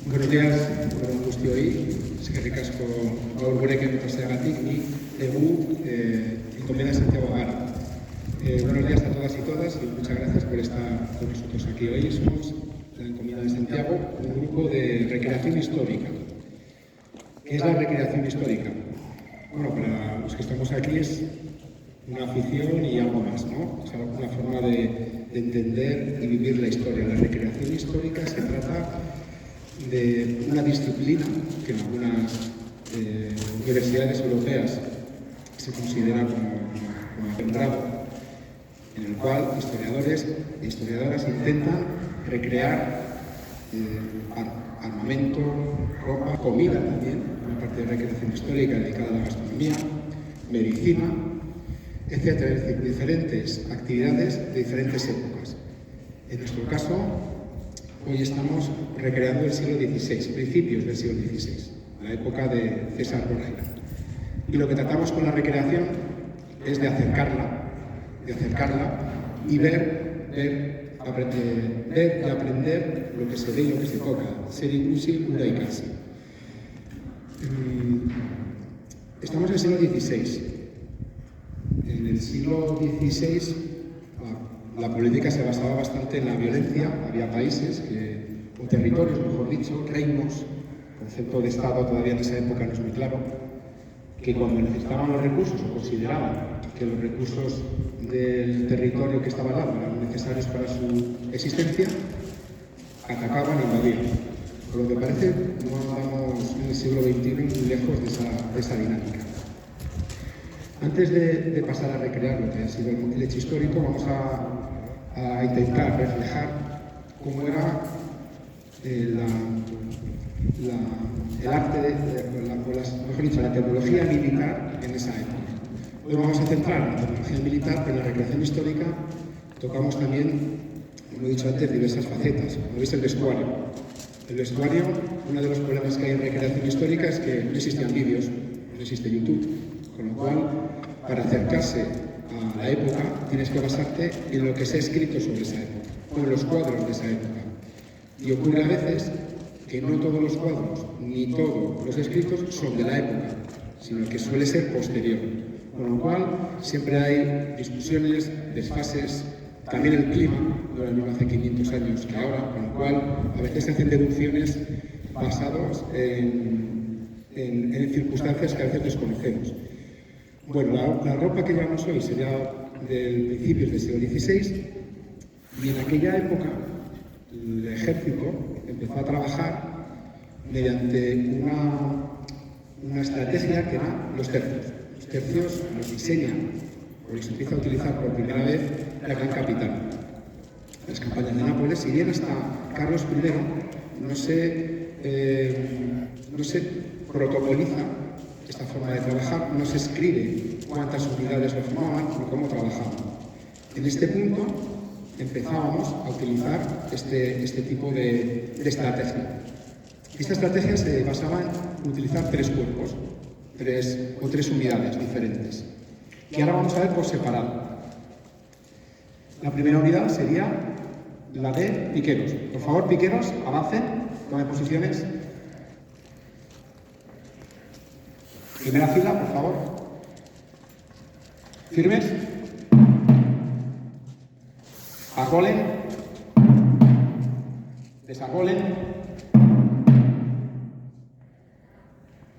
Buenos días, egun guztioi, eskerrik asko gaur gurekin paseagatik, ni egu Encomienda de Santiago Gara. Buenos días a todas y todas y muchas gracias por estar con nosotros aquí hoy. Somos la Encomienda de Santiago, un grupo de recreación histórica. ¿Qué es la recreación histórica? Bueno, para los que estamos aquí es una afición y algo más, ¿no? Es una forma de entender y vivir la historia. La recreación histórica se trata de una disciplina que en algunas universidades europeas se considera como un grado, en el cual historiadores e historiadoras intentan recrear armamento, ropa, comida también, una parte de recreación histórica dedicada a la gastronomía, medicina, etcétera, es decir, diferentes actividades de diferentes épocas. En nuestro caso, hoy estamos recreando el siglo XVI, principios del siglo XVI, la época de César Borgia. Y lo que tratamos con la recreación es de acercarla y ver y aprender lo que se ve y lo que se toca, ser inclusive una y casi. Estamos en el siglo XVI. En el siglo XVI la política se basaba bastante en la violencia. Había países, o territorios, mejor dicho, reinos, el concepto de Estado todavía en esa época no es muy claro, que cuando necesitaban los recursos o consideraban que los recursos del territorio que estaba al lado eran necesarios para su existencia, atacaban e invadían. Por lo que parece, no andamos en el siglo XXI muy lejos de esa dinámica. Antes de pasar a recrear lo que ha sido el hecho histórico, vamos a intentar reflejar cómo era el arte, mejor dicho, la tecnología militar en esa época. Hoy vamos a centrar en la tecnología militar, pero en la recreación histórica tocamos también, como he dicho antes, diversas facetas. Como veis, el vestuario. El vestuario, uno de los problemas que hay en recreación histórica es que no existían vídeos, no existe YouTube, con lo cual, para acercarse a la época, tienes que basarte en lo que se ha escrito sobre esa época, o en los cuadros de esa época. Y ocurre a veces que no todos los cuadros, ni todos los escritos son de la época, sino que suele ser posterior. Con lo cual, siempre hay discusiones, desfases, también el clima no era el mismo hace 500 años que ahora, con lo cual a veces se hacen deducciones basadas en circunstancias que a veces desconocemos. Bueno, la ropa que llevamos hoy sería del principios del siglo XVI, y en aquella época el ejército empezó a trabajar mediante una estrategia que eran los tercios. Los tercios los diseñan o los empieza a utilizar por primera vez la Gran Capitana. Las campañas de Nápoles, si bien hasta Carlos I no se protocoliza esta forma de trabajar, no se escribe cuántas unidades lo formaban ni cómo trabajaban. En este punto empezábamos a utilizar este tipo de estrategia. Esta estrategia se basaba en utilizar tres cuerpos, tres unidades diferentes, que ahora vamos a ver por separado. La primera unidad sería la de piqueros. Por favor, piqueros, avancen, tomen posiciones. Primera fila, por favor. ¿Firmes? Arrolen. Desarrolen.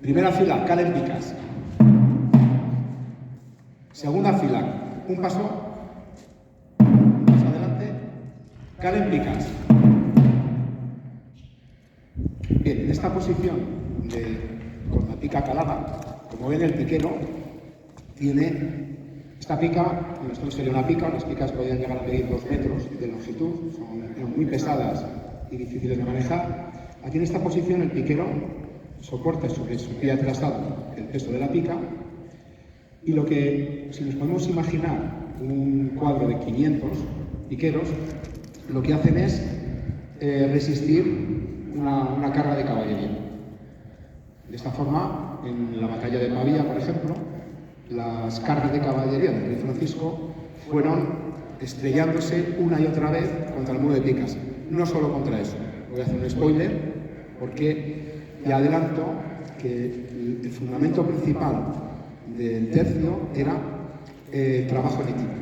Primera fila, calen picas. Segunda fila, un paso adelante, calen picas. Bien, en esta posición con la pica calada, como ven, el piquero tiene esta pica, esto sería una pica, las picas podían llegar a medir 2 metros de longitud, eran muy pesadas y difíciles de manejar. Aquí en esta posición el piquero soporta sobre su pie atrasado el peso de la pica, y si nos podemos imaginar un cuadro de 500 piqueros, lo que hacen es resistir una carga de caballería. De esta forma, en la batalla de Pavía, por ejemplo, las cargas de caballería del rey Francisco fueron estrellándose una y otra vez contra el muro de picas. No solo contra eso. Voy a hacer un spoiler. porque ya adelanto que el fundamento principal del tercio era trabajo en equipo.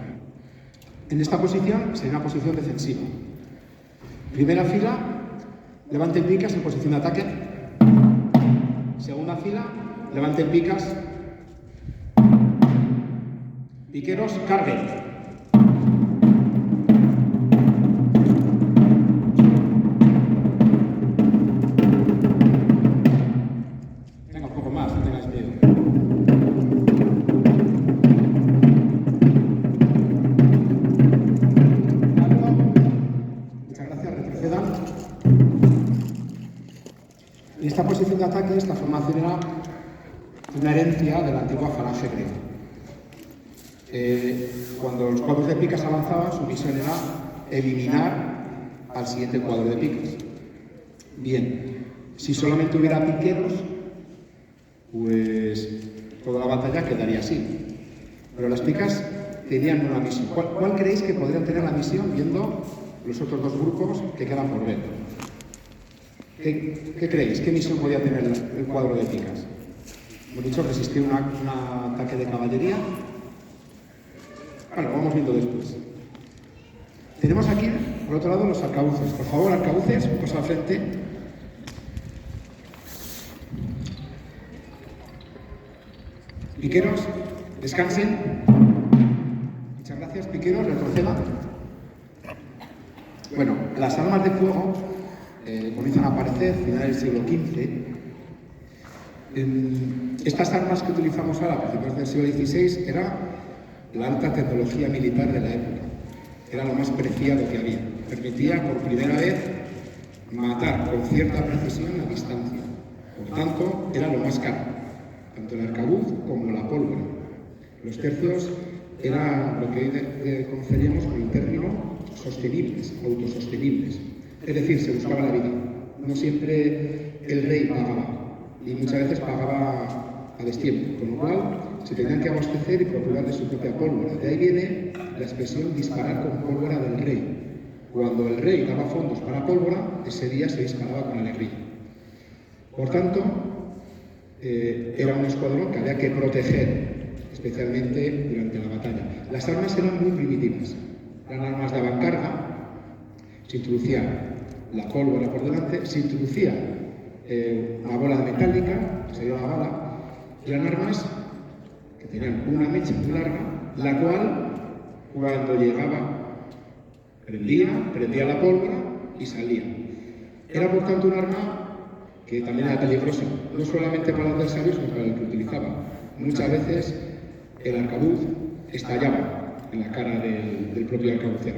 En esta posición sería una posición defensiva. Primera fila, levanten picas en posición de ataque. Segunda fila, levanten picas. Piqueros, carguen. Venga, un poco más, no tengáis miedo. Muchas gracias, retrocedan. En esta posición de ataque, esta formación era una herencia de la antigua falange griega. Cuando los cuadros de picas avanzaban, su misión era eliminar al siguiente cuadro de picas. Bien, si solamente hubiera piqueros, pues toda la batalla quedaría así. Pero las picas tenían una misión. ¿Cuál creéis que podrían tener la misión viendo los otros dos grupos que quedan por ver? ¿Qué creéis? ¿Qué misión podía tener el cuadro de picas? Hemos dicho resistir un ataque de caballería. Bueno, vamos viendo después. Tenemos aquí, por otro lado, los arcabuces. Por favor, arcabuces, un paso al frente. Piqueros, descansen. Muchas gracias, piqueros, retrocedan. Bueno, las armas de fuego comienzan a aparecer a finales del siglo XV. Estas armas que utilizamos ahora, a principios del siglo XVI, era la alta tecnología militar de la época. Era lo más preciado que había. Permitía por primera vez matar con cierta precisión a distancia. Por tanto, era lo más caro, tanto el arcabuz como la pólvora. Los tercios eran lo que hoy conoceríamos con el término sostenibles, autosostenibles. Es decir, se buscaba la vida. No siempre el rey pagaba, y muchas veces pagaba a destiempo, con lo cual se tenían que abastecer y procurar de su propia pólvora. De ahí viene la expresión disparar con pólvora del rey. Cuando el rey daba fondos para pólvora, ese día se disparaba con alegría. Por tanto, era un escuadrón que había que proteger, especialmente durante la batalla. Las armas eran muy primitivas. Eran armas de avancarga. Se introducía la pólvora por delante, se introducía una bola metálica, que sería la bala, y eran armas que tenían una mecha muy larga, la cual, cuando llegaba, prendía la pólvora y salía. Era, por tanto, un arma que también era peligrosa, no solamente para el adversario, sino para el que utilizaba. Muchas veces el arcabuz estallaba en la cara del propio arcabucero.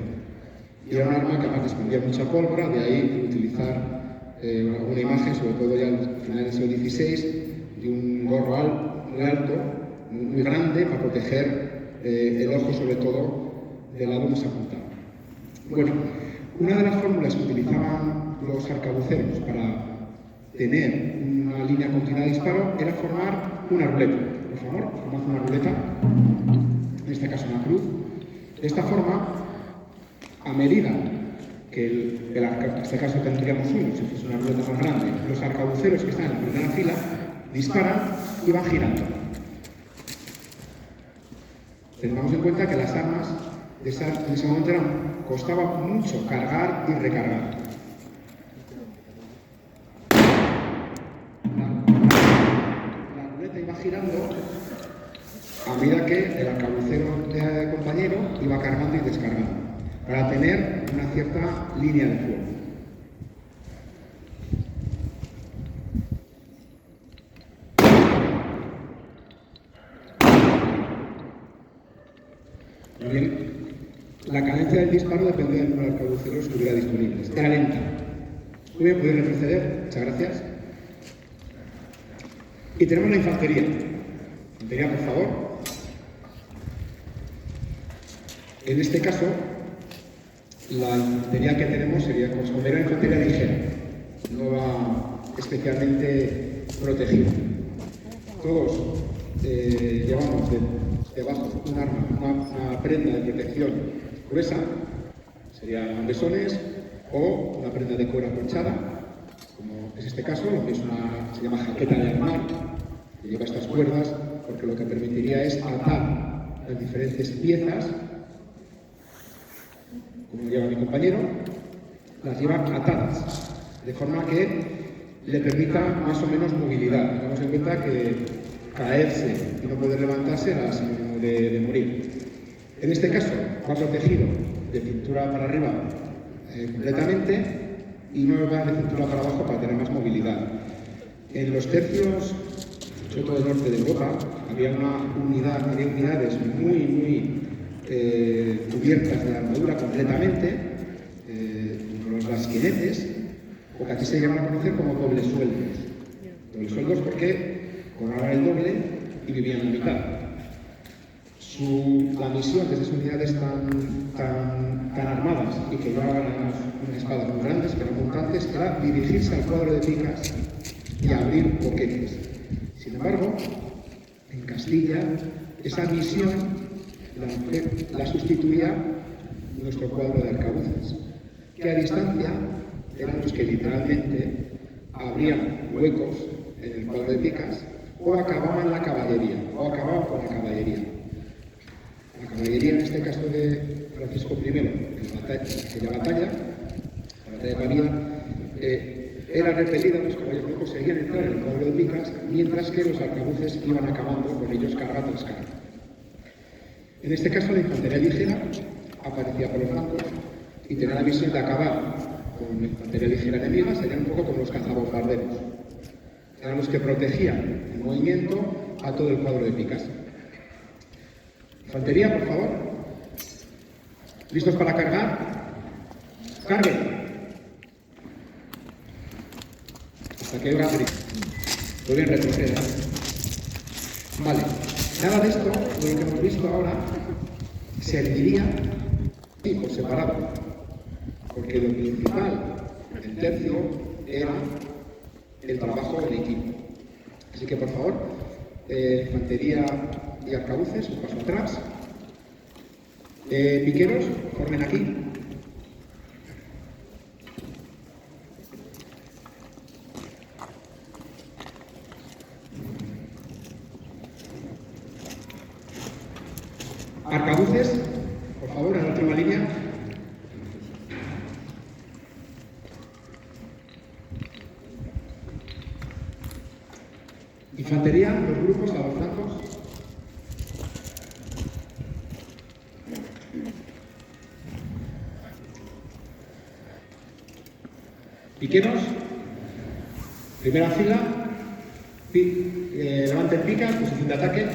Y era un arma que además desprendía mucha pólvora, de ahí utilizar una imagen, sobre todo ya al final del siglo XVI, de un gorro muy alto, muy grande, para proteger el ojo, sobre todo, del lado donde se apuntaba. Bueno, una de las fórmulas que utilizaban los arcabuceros para tener una línea continua de disparo era formar una ruleta. Por favor, formad una ruleta, en este caso una cruz. De esta forma, a medida que en este caso tendríamos uno, si fuese una ruleta más grande, los arcabuceros que están en la primera fila disparan y van girando. Tengamos en cuenta que las armas en ese momento costaba mucho cargar y recargar. La ruleta iba girando a medida que el arcabucero de compañero iba cargando y descargando, para tener una cierta línea de fuego. Muy bien, la cadencia del disparo dependía del número de arcabuceros que hubiera disponibles. Era lenta. Muy bien, podéis retroceder. Muchas gracias. Y tenemos la infantería. Infantería, por favor. En este caso, la infantería que tenemos sería considerada infantería ligera, no va especialmente protegida. Todos llevamos debajo un arma, una prenda de protección gruesa, serían besones, o una prenda de cuero acolchada, como es este caso, lo que se llama jaqueta de armar, que lleva estas cuerdas, porque lo que permitiría es atar las diferentes piezas, como lleva mi compañero, las lleva atadas, de forma que le permita más o menos movilidad. Tengamos en cuenta que caerse y no poder levantarse era sinónimo de morir. En este caso, va protegido de cintura para arriba completamente y no va de cintura para abajo para tener más movilidad. En los tercios, sobre todo del norte de Europa, había unidades muy cubiertas de armadura completamente, los rasquinetes, o que aquí se llaman a conocer como dobles sueldos. Dobles sueldos porque cobraban el doble y vivían en mitad. La misión de esas unidades tan armadas y que llevaban unas espadas muy grandes, que eran montantes, era dirigirse al cuadro de picas y abrir boquetes. Sin embargo, en Castilla, esa misión la sustituía nuestro cuadro de arcabuces, que a distancia eran los que literalmente abrían huecos en el cuadro de picas o acababan la caballería, o acababan con la caballería. La caballería, en este caso de Francisco I, en aquella batalla, la batalla de Pavía, era repelida, los caballos no conseguían entrar en el cuadro de picas, mientras que los arcabuces iban acabando con ellos carga tras carga. En este caso, la infantería ligera aparecía por los flancos y tenía la misión de acabar con la infantería ligera enemiga, serían un poco como los cazabombarderos. Eran los que protegían el movimiento a todo el cuadro de picas. Infantería, por favor. ¿Listos para cargar? ¡Carguen! Hasta que hora muy bien retroceder. Vale. Nada de esto, de lo que hemos visto ahora, serviría por separado. Porque lo principal del tercio era el trabajo en equipo. Así que, por favor, infantería y arcabuces, un paso atrás. Piqueros, formen aquí. Arcabuces, por favor, en la última línea. Infantería, los grupos a los flancos. Piqueros, primera fila, levanten picas, posición de ataque.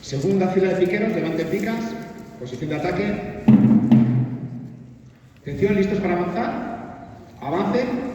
Segunda fila de piqueros, levanten picas, posición de ataque. Atención, listos para avanzar. Avancen.